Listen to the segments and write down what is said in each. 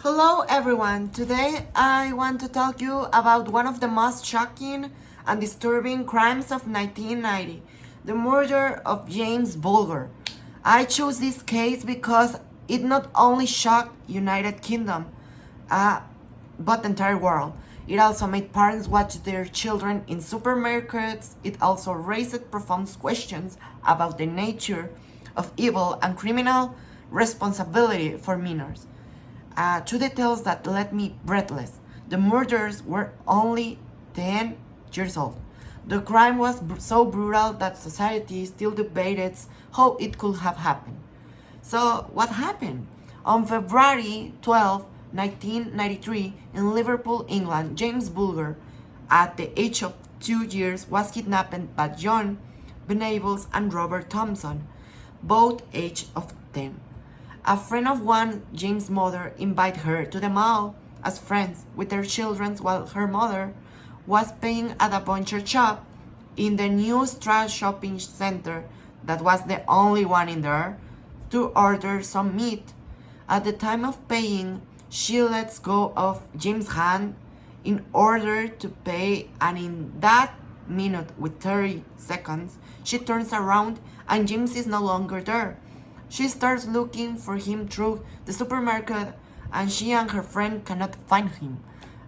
Hello everyone, today I want to talk you about one of the most shocking and disturbing crimes of 1990, the murder of James Bulger. I chose this case because it not only shocked United Kingdom, but the entire world. It also made parents watch their children in supermarkets. It also raised profound questions about the nature of evil and criminal responsibility for minors. Two details that left me breathless. The murderers were only 10 years old. The crime was so brutal that society still debates how it could have happened. So, what happened? On February 12, 1993, in Liverpool, England, James Bulger, at the age of 2 years, was kidnapped by John Venables and Robert Thompson, both age of 10. A friend of one, James' mother, invited her to the mall as friends with their children while her mother was paying at a butcher shop in the new Stra shopping center that was the only one in there to order some meat. At the time of paying, she lets go of James' hand in order to pay, and in that minute with 30 seconds, she turns around and James is no longer there. She starts looking for him through the supermarket, and she and her friend cannot find him.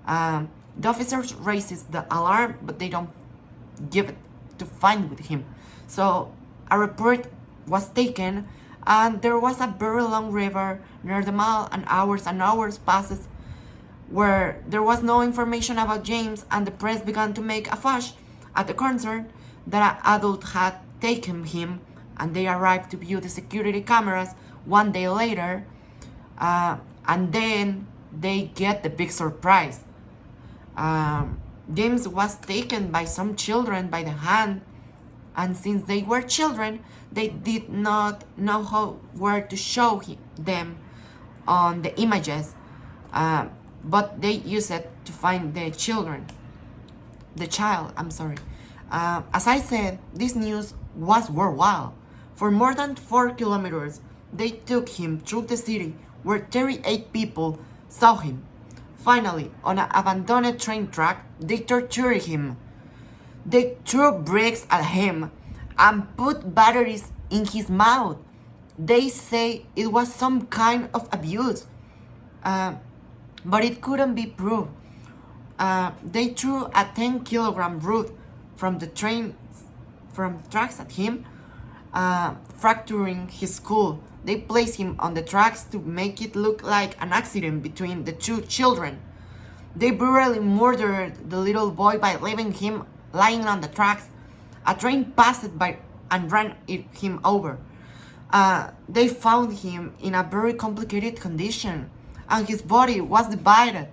The officers raises the alarm, but they don't give it to find with him. So a report was taken, and there was a very long river near the mall, and hours passes where there was no information about James, and the press began to make a fuss at the concern that an adult had taken him, and they arrived to view the security cameras one day later, and then they get the big surprise. James was taken by some children by the hand, and since they were children, they did not know where to show them on the images, but they used it to find the child. As I said, this news was worldwide. For more than 4 kilometers, they took him through the city where 38 people saw him. Finally, on an abandoned train track, they tortured him. They threw bricks at him and put batteries in his mouth. They say it was some kind of abuse, but it couldn't be proved. They threw a 10-kilogram root from the tracks at him, fracturing his skull. They placed him on the tracks to make it look like an accident between the two children. They brutally murdered the little boy by leaving him lying on the tracks. A train passed by and ran him over. They found him in a very complicated condition, and his body was divided.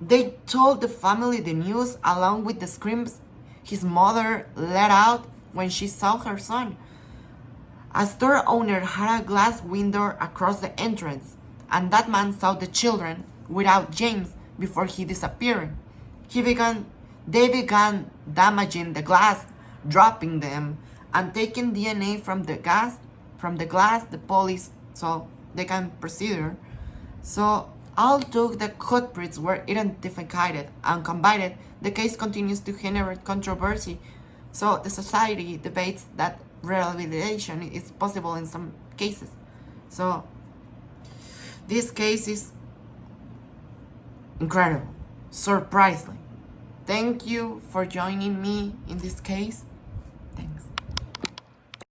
They told the family the news along with the screams his mother let out when she saw her son. A store owner had a glass window across the entrance, and that man saw the children without James before he disappeared. They began damaging the glass, dropping them, and taking DNA from the glass, the police, so they can proceed. So although the culprits were identified and combined, the case continues to generate controversy. So the society debates that rehabilitation is possible in some cases. So this case is incredible, surprisingly. Thank you for joining me in this case. Thanks.